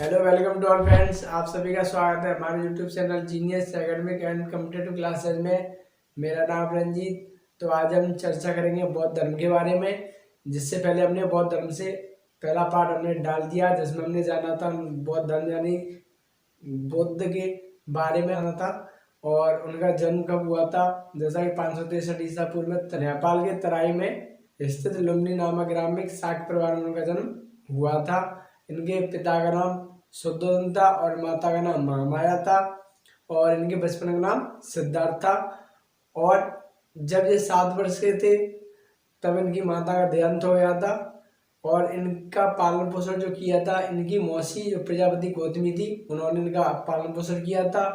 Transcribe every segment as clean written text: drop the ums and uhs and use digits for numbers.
Hello, welcome to all friends. आप सभी का स्वागत है हमारे YouTube channel genius academic and competitive classes में। मेरा नाम रंजीत। तो आज हम चर्चा करेंगे बौद्ध धर्म के बारे में। जिससे पहले हमने बौद्ध धर्म से पहला पार्ट हमने डाल दिया, जिसमें हमने जाना था बौद्ध धर्म यानी बुद्ध के बारे में जाना था और उनका जन्म कब हुआ था। जैसा कि 563 ईसा पूर्व में नेपाल के तराई में स्थित लुम्बिनी नामक ग्राम में शाक्त परिवार में उनका जन्म हुआ था। इनके पिता का नाम शुद्धोधन था और माता का नाम महामाया था और इनके बचपन का नाम सिद्धार्थ था। और जब ये 7 वर्ष के थे तब इनकी माता का देहांत हो गया था और इनका पालन पोषण जो किया था इनकी मौसी जो प्रजापति गौतमी थी, उन्होंने इनका पालन पोषण किया था।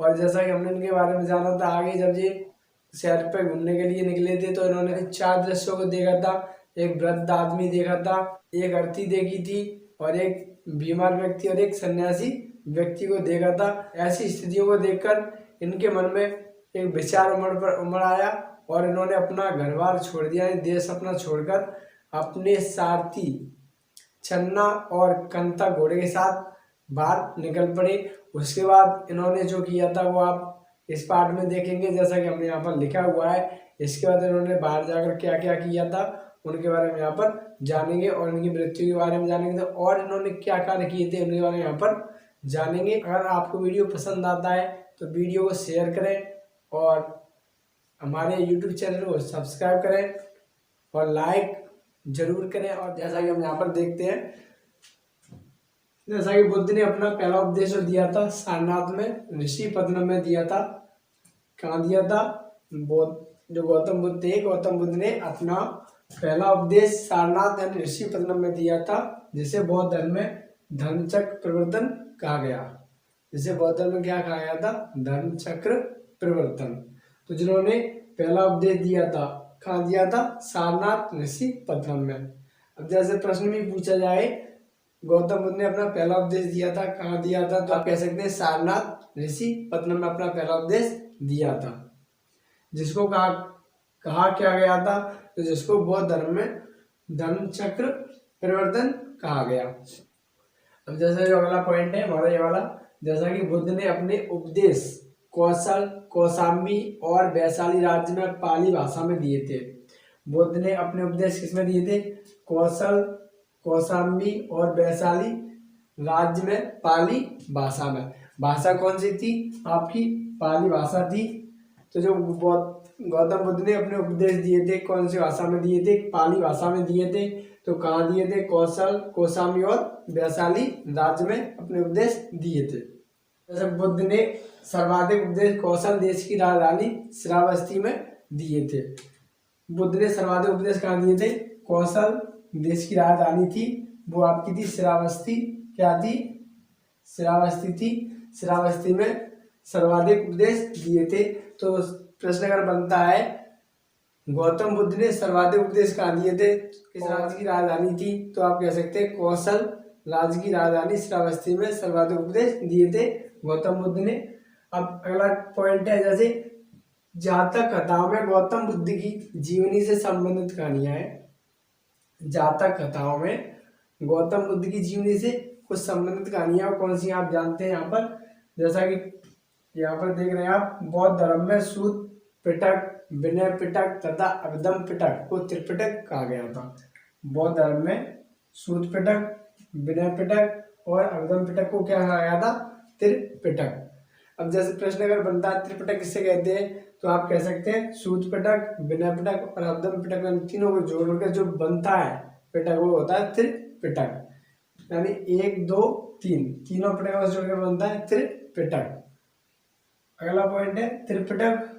और जैसा कि हमने इनके बारे में जाना था, आगे जब ये शहर पे घूमने के लिए निकले थे तो इन्होंने 4 दृश्यों को देखा था। एक वृद्ध आदमी देखा था, एक अर्थी देखी थी और एक बीमार व्यक्ति और एक सन्यासी व्यक्ति को देखा था। ऐसी स्थितियों को देखकर इनके मन में एक विचार उमड़ आया और इन्होंने अपना घर बार छोड़ दिया, देश अपना छोड़कर अपने सारथी छन्ना और कंता घोड़े के साथ बाहर निकल पड़े। उसके बाद इन्होंने जो किया था वो आप इस पार्ट में देखेंगे, जैसा कि हमने यहाँ पर लिखा हुआ है। इसके बाद इन्होंने बाहर जाकर क्या क्या किया था उनके बारे में यहाँ पर जानेंगे और इनकी मृत्यु के बारे में जानेंगे और इन्होंने क्या कार्य किए थे उनके बारे में यहाँ पर जानेंगे। अगर आपको वीडियो पसंद आता है तो वीडियो को शेयर करें और हमारे यूट्यूब चैनल को सब्सक्राइब करें और लाइक जरूर करें। और जैसा कि हम यहाँ पर देखते हैं, जैसा कि बुद्ध ने अपना पहला उपदेश दिया था सारनाथ में, ऋषि पदनम में दिया था। कहाँ दिया था? जो गौतम बुद्ध थे, गौतम बुद्ध ने अपना पहला उपदेश सारनाथ यानी ऋषि पदनम में दिया था, जिसे बौद्ध धर्म में धर्मचक्र प्रवर्तन कहा गया। जिसे बौद्ध धर्म में क्या कहा गया था? धर्मचक्र प्रवर्तन। तो जिन्होंने पहला उपदेश दिया था, कहाँ दिया था? सारनाथ ऋषि पदनम में। अब जैसे प्रश्न भी पूछा जाए, गौतम बुद्ध ने अपना पहला उपदेश दिया था, कहाँ दिया था? तो आप कह सकते हैं सारनाथ ऋषि पदनम में अपना पहला उपदेश दिया था, जिसको कहा क्या गया था? तो जिसको बौद्ध धर्म में धर्मचक्र परिवर्तन कहा गया। अब जैसा जो अगला पॉइंट है हमारा ये वाला, जैसा कि बुद्ध ने अपने उपदेश कौशल, कौशाम्बी और वैशाली राज्य में पाली भाषा में दिए थे। बुद्ध ने अपने उपदेश किसमें दिए थे? कौशल, कौशाम्बी और वैशाली राज्य में पाली भाषा में। भाषा कौन सी थी? आपकी पाली भाषा थी। तो जो गौतम बुद्ध ने अपने उपदेश दिए थे कौन सी भाषा में दिए थे? पाली भाषा में दिए थे। तो कहाँ दिए थे? कौशल, कौशाम्बी और वैशाली राज्य में अपने उपदेश दिए थे। जैसे बुद्ध ने सर्वाधिक उपदेश कौशल देश की राजधानी श्रावस्ती में दिए थे। बुद्ध ने सर्वाधिक उपदेश कहाँ दिए थे? कौशल देश की राजधानी थी, वो आपकी थी श्रावस्ती। क्या थी? श्रावस्ती थी। श्रावस्ती में सर्वाधिक उपदेश दिए थे। तो प्रश्न अगर बनता है गौतम बुद्ध ने सर्वाधिक उपदेश कहाँ दिए थे, किस राज्य की राजधानी थी? तो आप कह सकते हैं कौशल राज्य की राजधानी श्रावस्ती में सर्वाधिक उपदेश दिए थे गौतम बुद्ध ने। अब अगला पॉइंट है, जैसे जातक कथाओं में गौतम बुद्ध की जीवनी से संबंधित कहानियां हैं। जातक कथाओं में गौतम बुद्ध की जीवनी से कुछ संबंधित कहानियां कौन सी आप जानते हैं? यहाँ पर जैसा कि यहाँ पर देख रहे हैं आप, बौद्ध धर्म में सूत पिटक, विनय पिटक तथा अभिधम पिटक को त्रिपिटक कहा गया था। बौद्ध धर्म में सूत पिटक, विनय पिटक और अभिधम पिटक को क्या कहा गया था? त्रिपिटक। अब जैसे प्रश्न अगर बनता है त्रिपिटक किससे कहते हैं, तो आप कह सकते हैं सूत पिटक, विनय पिटक और अभिधम पिटक, इन तीनों को जोड़कर जो बनता है पिटक वो होता है त्रिपिटक। यानी 1 2 3 तीनों पिटकों से जोड़कर बनता है त्रिपिटक। अगला पॉइंट है त्रिपिटक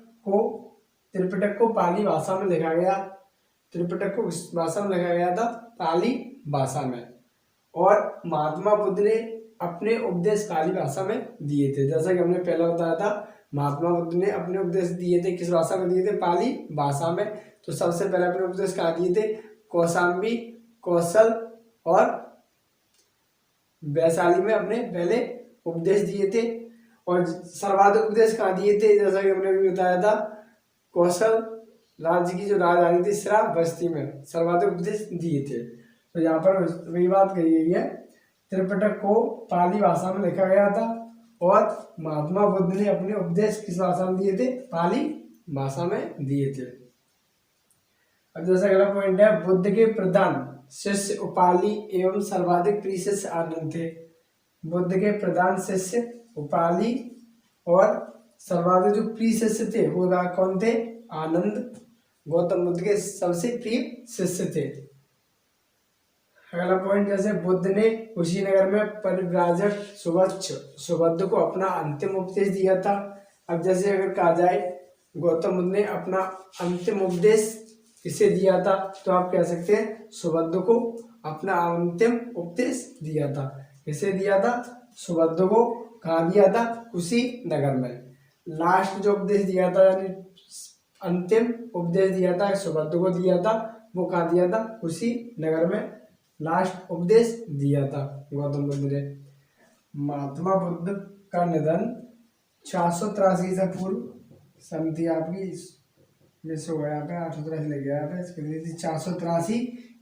को पाली भाषा में लिखा गया। त्रिपिटक को किस भाषा में लिखा गया था? पाली भाषा में। और महात्मा बुद्ध ने अपने उपदेश पाली भाषा में दिए थे। जैसा कि हमने पहले बताया था, महात्मा बुद्ध ने अपने उपदेश दिए थे किस भाषा में दिए थे? पाली भाषा में। तो सबसे पहले अपने उपदेश कहाँ दिए थे? कौशाम्बी, कौशल और वैशाली में अपने पहले उपदेश दिए थे। और सर्वाधिक उपदेश कहाँ दिए थे? जैसा कि हमने भी बताया था, कौशल राज्य की जो राजधानी थी श्रावस्ती में सर्वाधिक उपदेश दिए थे। तो यहाँ पर वही बात कही गई है त्रिपिटक को पाली भाषा में लिखा गया था और महात्मा बुद्ध ने अपने उपदेश किस भाषा में दिए थे? पाली भाषा में दिए थे। अब जैसा अगला पॉइंट है, बुद्ध के प्रधान शिष्य उपाली एवं सर्वाधिक प्रिय शिष्य आनंद थे। बुद्ध के प्रधान शिष्य उपाली और सर्वाधिक जो प्रिय शिष्य थे वो कौन थे? आनंद गौतम बुद्ध के सबसे प्रिय शिष्य थे। अगला पॉइंट, जैसे बुद्ध ने कुशीनगर में परिव्राजक सुबुद्ध को अपना अंतिम उपदेश दिया था। अब जैसे अगर कहा जाए गौतम बुद्ध ने अपना अंतिम उपदेश किसे दिया था, तो आप कह सकते हैं सुबुद्ध को अपना अंतिम उपदेश दिया था। किसे दिया था? सुबुद्ध को। कहाँ दिया था? कुशीनगर में। लास्ट जो उपदेश दिया था यानी अंतिम उपदेश दिया था सुबुद्ध को दिया था, वो कहाँ दिया था? कुशीनगर में लास्ट उपदेश दिया था गौतम बुद्ध ने। महात्मा बुद्ध का निधन 483 ईसा पूर्व सन थी आपकी, जैसे हो गया यहाँ पे 883 लग गया यहाँ पे, इसके 483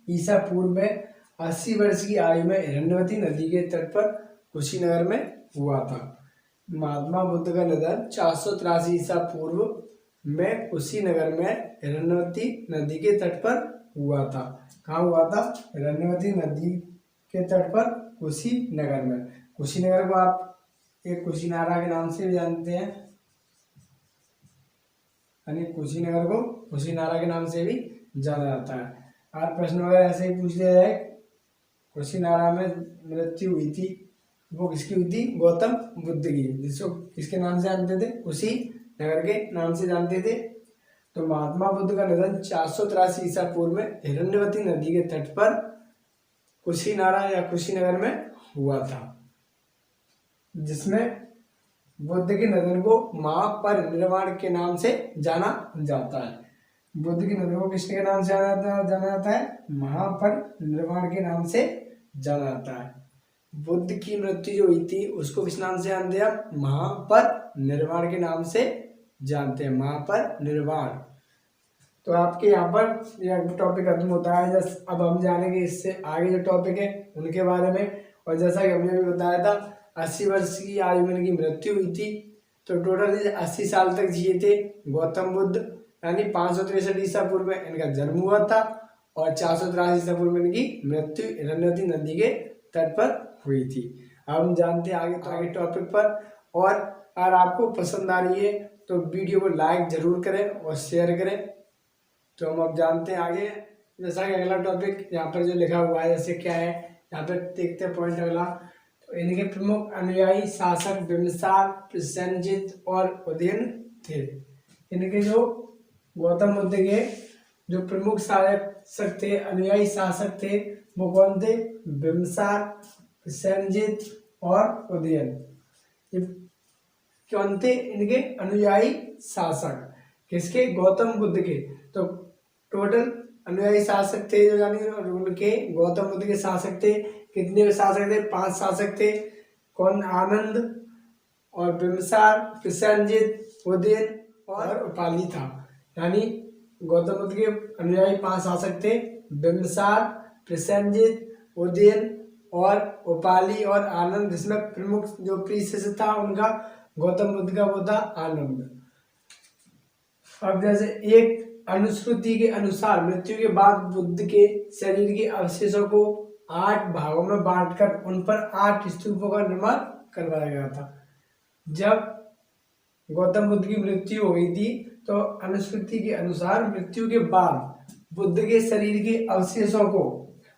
ईसा पूर्व में 80 वर्ष की आयु में हिरण्यवती नदी के तट पर कुशीनगर में हुआ था। महात्मा बुद्ध का निधन 483 ईसा पूर्व में कुशीनगर में हिरण्यवती नदी के तट पर हुआ था। कहाँ हुआ था? हिरण्यवती नदी के तट पर कुशीनगर में। कुशीनगर को आप एक कुशीनारा के नाम से भी जानते हैं, यानी कुशीनगर को कुशीनारा के नाम से भी जाना जाता है। आज प्रश्न वगैरह ऐसे ही पूछ लिया जाए, कुशीनारा में मृत्यु हुई थी, वो किसकी हुई थी? गौतम बुद्ध की, जिसको किसके नाम से जानते थे? कुशीनगर के नाम से जानते थे। तो महात्मा बुद्ध का निधन 483 ईसा पूर्व में हिरण्यवती नदी के तट पर कुशीनारा या कुशीनगर में हुआ था, जिसमें बुद्ध के निधन को महापरिनिर्वाण के नाम से जाना जाता है। बुद्ध के निधन को किसके नाम से जाना जाता है? महापरिनिर्वाण के नाम से जाना जाता है। बुद्ध की मृत्यु जो हुई थी उसको किस नाम से जानते हैं? महापरिनिर्वाण के नाम से जानते हैं, महापरिनिर्वाण। तो आपके यहाँ पर यह टॉपिक खत्म होता है। जैसे अब हम जानेंगे इससे आगे जो टॉपिक है उनके बारे में। और जैसा कि हमने भी बताया था 80 वर्ष की आयु में इनकी मृत्यु हुई थी, तो टोटल 80 साल तक जिए थे गौतम बुद्ध, यानी 563 ईसा पूर्व में इनका जन्म हुआ था और 483 ईसा पूर्व में इनकी मृत्यु हिरण्यवती नदी के तट पर हुई थी। अब हम जानते हैं आगे टॉपिक पर। और अगर आपको पसंद आ रही है तो वीडियो को लाइक जरूर करें और शेयर करें। तो हम अब जानते हैं आगे, जैसा कि अगला टॉपिक यहाँ पर जो लिखा हुआ है, जैसे क्या है यहाँ पर देखते हैं पॉइंट अगला। तो इनके प्रमुख अनुयायी शासक बिम्बिसार, प्रसेनजित और उदयन थे। इनके जो गौतम बुद्ध के जो प्रमुख शासक थे, अनुयायी शासक थे, वो कौन थे? बिम्बिसार, प्रसेनजित और उदयन। ये कौन थे? इनके अनुयायी शासक। किसके? गौतम बुद्ध के। तो टोटल अनुयायी शासक थे जो यानी उनके गौतम बुद्ध के शासक थे। कितने शासक थे? 5 शासक थे। कौन? आनंद और बिम्बिसार, प्रसेनजित, उदयन और उपाली था। यानी गौतम बुद्ध के अनुयायी 5 शासक थे, बिम्बिसार, प्रसेनजित, उदयन और उपाली और आनंद, जिसमें प्रमुख जो प्रिय शिष्य था उनका गौतम बुद्ध का वो था आनंद। अब जैसे एक अनुश्रुति के अनुसार मृत्यु के बाद बुद्ध के शरीर के अवशेषों को 8 भागों में बांटकर उन पर 8 स्तूपों का निर्माण करवाया गया था। जब गौतम बुद्ध की मृत्यु हो गई थी तो अनुश्रुति के अनुसार मृत्यु के बाद बुद्ध के शरीर के अवशेषों को,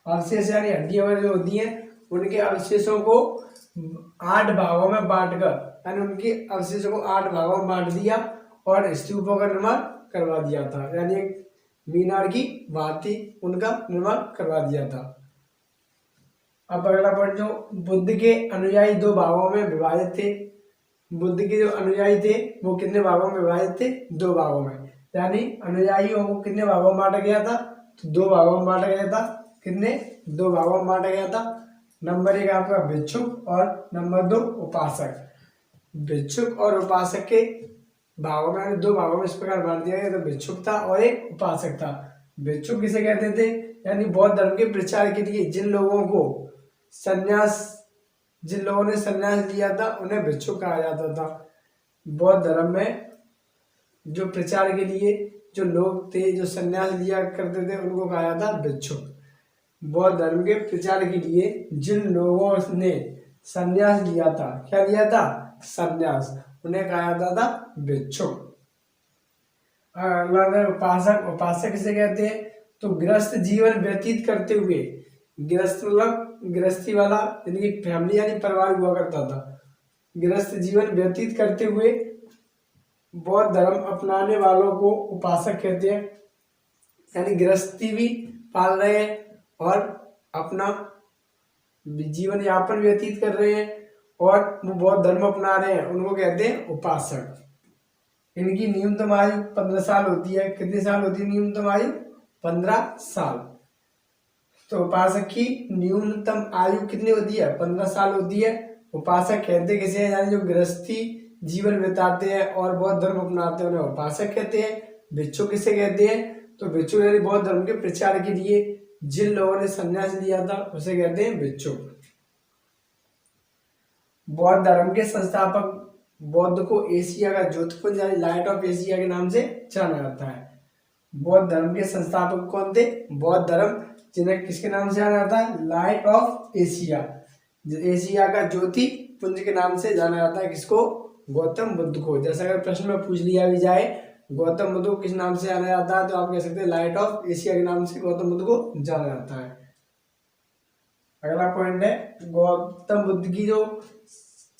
अवशेष यानी हड्डियां वगैरह जो होती हैं, उनके अवशेषों को 8 भागों में बांटकर, यानी उनके अवशेषों को 8 भागों में बांट दिया और स्तूपों का निर्माण करवा दिया था। यानी एक मीनार की भांति उनका निर्माण करवा दिया था। अब अगला पॉइंट, जो बुद्ध के अनुयायी 2 भागों में विभाजित थे। बुद्ध के जो अनुयायी थे वो कितने भागों में विभाजित थे? 2 भागों में। यानी अनुयायियों को कितने भागों में बांटा गया था? तो 2 भागों में बांटा गया था। कितने? 2 भागों में बांटा गया था। नंबर 1 आपका भिक्षुक और नंबर 2 उपासक। भिक्षुक और उपासक के भागों में 2 भागों में इस प्रकार बांट दिया गया। तो भिक्षुक था और एक उपासक था। भिक्षुक किसे कहते थे? यानी बौद्ध धर्म के प्रचार के लिए जिन लोगों को संन्यास जिन लोगों ने संन्यास लिया था उन्हें भिक्षुक कहा जाता था। बौद्ध धर्म में जो प्रचार के लिए जो लोग थे जो संन्यास लिया करते थे उनको कहा जाता भिक्षुक। बौद्ध धर्म के प्रचार के लिए जिन लोगों ने संन्यास लिया था, क्या लिया था? संन्यास, उन्हें कहा जाता था भिक्षुक। अगला है उपासक। उपासक किसे कहते हैं? तो गृहस्थ जीवन व्यतीत करते हुए, गृहस्थ मतलब गृहस्थी वाला यानी कि फैमिली यानी परिवार हुआ करता था, गृहस्थ जीवन व्यतीत करते हुए बौद्ध धर्म अपनाने वालों को उपासक कहते हैं। यानी गृहस्थी भी पाल रहे हैं और अपना जीवन यापन व्यतीत कर रहे हैं और वो बौद्ध धर्म अपना रहे हैं, उनको कहते हैं उपासक। इनकी न्यूनतम आयु 15 साल होती है। कितने साल होती है न्यूनतम आयु? 15 साल। तो उपासक की न्यूनतम आयु कितनी होती है? 15 साल होती है। उपासक कहते किसे हैं? यानी जो गृहस्थी जीवन बिताते हैं और बौद्ध धर्म अपनाते हैं उन्हें उपासक कहते हैं। भिक्षुक किसे कहते हैं? तो भिक्षुक यानी बौद्ध धर्म के प्रचार के लिए जिन लोगों ने संन्यास लिया था उसे कहते हैं भिक्षुक। बौद्ध धर्म के संस्थापक बौद्ध को एशिया का ज्योतिपुंज यानी लाइट ऑफ एशिया के नाम से जाना जाता है। बौद्ध धर्म के संस्थापक कौन थे? बौद्ध धर्म जिन्हें किसके नाम से जाना जाता है? लाइट ऑफ एशिया, एशिया का ज्योति पुंज के नाम से जाना जाता है। किसको? गौतम बुद्ध को। जैसा अगर प्रश्न में पूछ लिया भी जाए गौतम बुद्ध को किस नाम से जाना जाता है, तो आप कह सकते हैं लाइट ऑफ एशिया के नाम से गौतम बुद्ध को जाना जाता है। अगला पॉइंट है गौतम बुद्ध की जो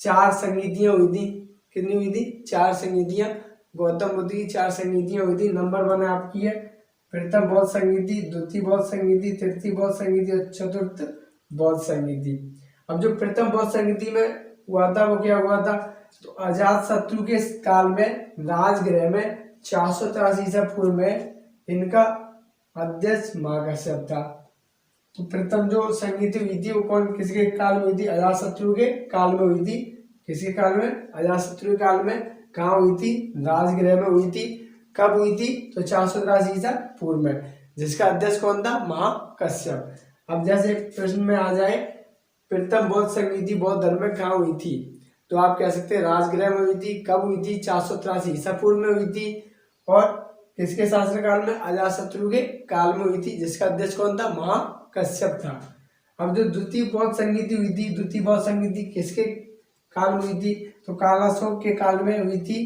4 संगीतियां हुई थी, कितनी हुई थी? 4 संगीतियां। गौतम बुद्ध की 4 संगीतियां हुई थी। नंबर 1 आपकी है प्रथम बौद्ध संगीति, द्वितीय बौद्ध संगीति, तृतीय बौद्ध संगीति और चतुर्थ बौद्ध संगीति। अब जो प्रथम बौद्ध संगीति में हुआ था वो क्या हुआ था? तो अजात शत्रु के काल में राजगृह में 483 ईसा पूर्व में इनका अध्यक्ष महाकश्यप था। तो प्रथम जो संगीति हुई थी वो कौन किसके काल में हुई थी? अजातशत्रु के काल में हुई थी। किसके काल में? अजातशत्रु के काल में। कहाँ हुई थी? राजगृह में हुई थी। कब हुई थी? तो 483 ईसा पूर्व में। जिसका अध्यक्ष कौन था? महाकश्यप। अब जैसे प्रश्न में आ जाए प्रथम बौद्ध संगीति बौद्ध धर्म में कहाँ हुई थी, तो आप कह सकते हैं राजगृह में हुई थी। कब हुई थी? 483 ईसा पूर्व में हुई थी। और किसके शासनकाल में? अजातशत्रु के काल में हुई थी। जिसका अध्यक्ष कौन था? महाकश्यप था। अब जो द्वितीय बौद्ध संगीति हुई थी, द्वितीय बौद्ध संगीति किसके काल में हुई थी? तो कालाशोक के काल में हुई थी।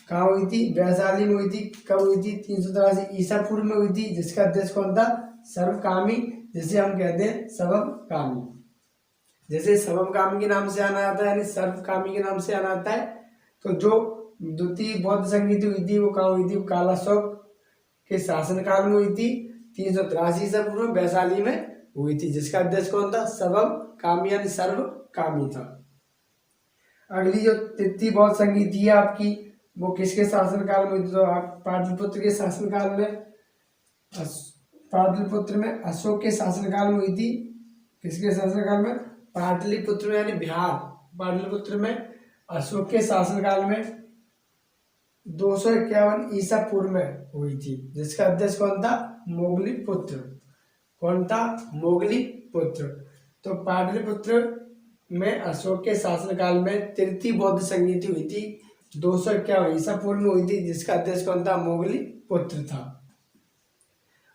कहाँ हुई थी? वैशाली में हुई थी। कब हुई थी? 383 ईसा पूर्व में हुई थी। जिसका अध्यक्ष कौन था? सर्वकामी, जिसे हम कहते हैं सर्वकामी। जैसे सर्वकामी के नाम से आना जाता है यानी सर्वकामी के नाम से आना आता है। तो जो द्वितीय बौद्ध संगीति हुई थी वो कहाँ हुई थी? कालाशोक के शासनकाल में हुई थी। 383 ईसा पूर्व में वैशाली में हुई थी। जिसका अध्यक्ष कौन था? सर्वकामी यानी सर्वकामी था। अगली जो तृतीय बौद्ध संगीति है आपकी वो किसके शासनकाल में हुई थी? तो पाटलिपुत्र के शासनकाल में, पाटलिपुत्र में अशोक के शासनकाल में हुई थी। किसके शासनकाल में? पाटलिपुत्र में यानी बिहार, पाटलिपुत्र में अशोक के शासनकाल में 251 ईसा पूर्व में हुई थी। जिसका अध्यक्ष कौन था? मोगली पुत्र। कौन था? मोगली पुत्र। तो पाटलिपुत्र में अशोक के शासनकाल में तृतीय बौद्ध संगीति हुई थी। 251 ईसा पूर्व में हुई थी। जिसका अध्यक्ष कौन था? मोगली पुत्र था।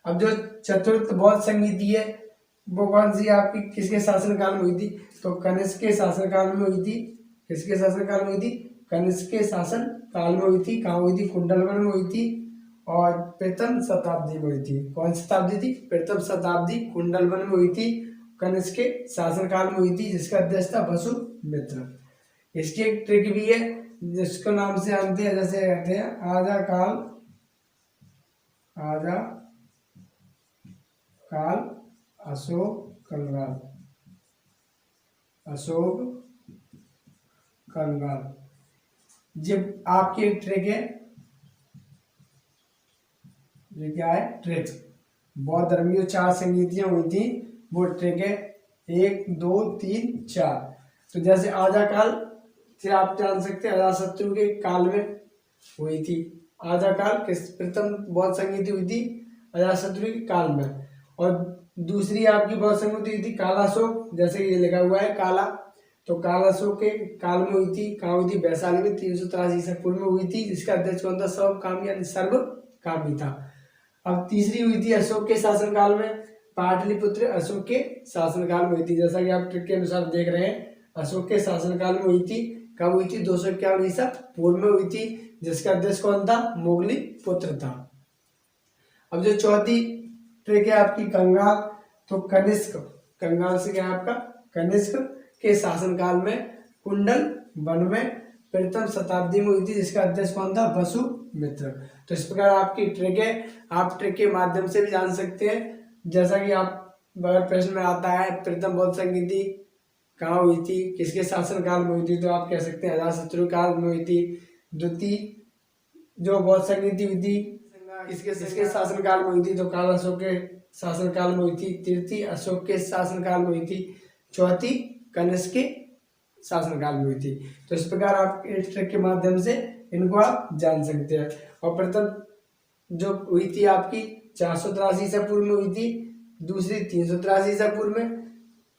अब जो चतुर्थ बौद्ध संगीति है वो कौन सी आपकी किसके शासनकाल में हुई थी? तो कनिष्क के शासनकाल में हुई थी। किसके शासनकाल में हुई थी? कनिष्क के शासन काल में हुई थी। कहाँ हुई थी? कुंडलवन में हुई थी और प्रथम शताब्दी में हुई थी। कौन सी शताब्दी थी? प्रथम शताब्दी कुंडलवन में हुई थी। कनिष्क के शासनकाल में हुई थी। जिसका अध्यक्ष था वसुमित्र। इसकी एक ट्रिक भी है जिसको नाम से जानते हैं, जैसे कहते हैं आजा काल, आजा काल अशोक कंगाल, अशोक कंगाल। जब आपकी एक ट्रिक है, ये क्या है? ट्रिक। बौद्ध धर्म की 4 संगीतियां हुई थी वो ट्रिक है 1 2 3 4। तो जैसे आजा काल से आप जान सकते हैं अजातशत्रु के काल में हुई थी। आजा काल किस प्रथम बौद्ध संगीति हुई थी? अजातशत्रु के काल में। और दूसरी आपकी बौद्ध संगीति हुई थी कालाशोक, जैसे ये लिखा हुआ है काला, तो काल अशोक के काल में हुई थी, कहाँ हुई थी, वैशाली में 383 ईसा पूर्व में हुई थी, जिसका अध्यक्ष कौन था, सर्वकामी यानी सर्वकामी था। अब तीसरी हुई थी अशोक के शासनकाल में, पाटलिपुत्र अशोक के शासनकाल में हुई थी, जैसा कि आप ट्रिक के अनुसार देख रहे हैं, अशोक के शासनकाल में हुई थी। कब हुई थी, 251 ईसा पूर्व में हुई थी, जिसका अध्यक्ष कौन था, मोगली पुत्र था। अब जो चौथी ट्रिक है आपकी कंगाल, तो कनिष्क, कंगाल से क्या है आपका, कनिष्क के शासनकाल में कुंडल वन में प्रथम शताब्दी में हुई थी, जिसका अध्यक्ष कौन था, वसुमित्र। तो इस प्रकार आपकी ट्रिक है, आप ट्रिक के माध्यम से भी जान सकते हैं। जैसा कि आप अगर प्रश्न में आता है प्रथम बौद्ध संगीति कहाँ हुई थी, किसके शासनकाल में हुई थी, तो आप कह सकते हैं अजातशत्रु काल में हुई थी। द्वितीय जो बौद्ध संगीति हुई थी किसके शासनकाल में हुई थी, तो काल अशोक के शासनकाल में हुई थी। तृतीय अशोक के शासनकाल में हुई थी। चौथी कनिष्क के शासनकाल में हुई थी। तो इस प्रकार आप इस ट्रिक के माध्यम से इनको आप जान सकते हैं। और प्रथम जो हुई थी आपकी 483 ईसा पूर्व में हुई थी, दूसरी 383 ईसा पूर्व में,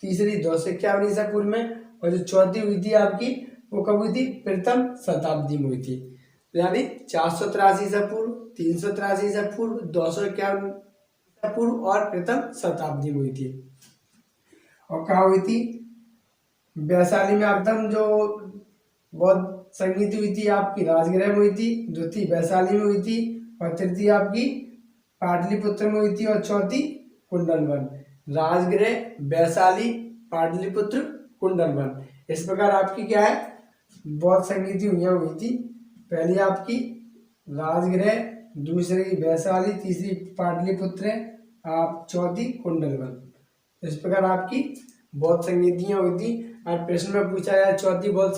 तीसरी 251 ईसा पूर्व में, और जो चौथी हुई थी आपकी वो कब हुई थी, प्रथम शताब्दी में हुई थी। यानी 483 ईसा पूर्व, 383 ईसा पूर्व, 251 ईसा पूर्व और प्रथम शताब्दी में हुई थी। और कहाँ हुई थी, वैशाली में एकदम जो बौद्ध संगीति हुई थी आपकी राजगृह में हुई थी, द्वितीय वैशाली में हुई थी, और तृतीय आपकी पाटलिपुत्र में हुई थी, और चौथी कुंडलवन। राजगृह, वैशाली, पाटलिपुत्र, कुंडलवन, इस प्रकार आपकी क्या है बौद्ध संगीति हुई थी। पहली आपकी राजगृह, दूसरी वैशाली, तीसरी पाटलिपुत्र, आप चौथी कुंडलवन। इस प्रकार आपकी बौद्ध संगीतियाँ हुई थी। और प्रश्न में पूछा जाए चौथी बौद्ध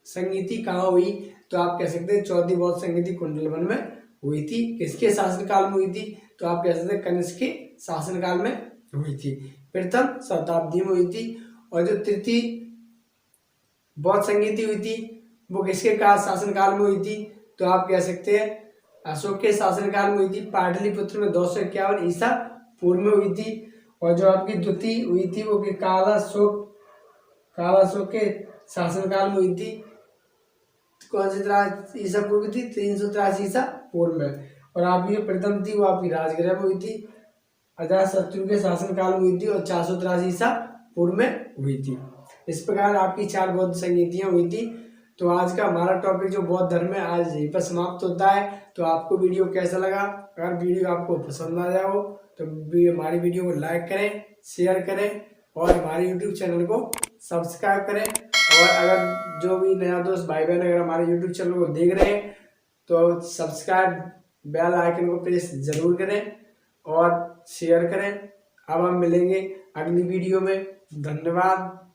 संगीति कहाँ हुई, तो आप कह सकते हैं चौथी बौद्ध संगीति कुंडलवन में हुई थी। किसके शासनकाल में हुई थी, तो आप कह सकते हैं कनिष्क के शासनकाल में हुई थी, प्रथम शताब्दी में हुई थी। और जो तृतीय बौद्ध संगीति हुई थी वो किसके शासनकाल में हुई थी, तो आप कह सकते हैं अशोक के शासनकाल में हुई थी। पाटलिपुत्र में 251 ईसा पूर्व में हुई थी। और जो आपकी द्वितीय हुई थी वो काल अशोक के शासनकाल में हुई थी। कौन सी ईसा पूर्व थी, 383 ईसा पूर्व में। और आपकी प्रथम थी वो आपकी राजगृह में हुई थी, अजातशत्रु के शासनकाल में हुई थी, और 483 ईसा पूर्व में हुई थी। इस प्रकार आपकी 4 बौद्ध संगीतियाँ हुई थी। तो आज का हमारा टॉपिक जो बौद्ध धर्म है आज यहीं पर समाप्त होता है। तो आपको वीडियो कैसा लगा, अगर वीडियो आपको पसंद आ जाए हो तो हमारी वीडियो को लाइक करें, शेयर करें और हमारे यूट्यूब चैनल को सब्सक्राइब करें। और अगर जो भी नया दोस्त भाई बहन अगर हमारे यूट्यूब चैनल को देख रहे हैं तो सब्सक्राइब बेल आइकन को प्रेस जरूर करें और शेयर करें। अब हम मिलेंगे अगली वीडियो में। धन्यवाद।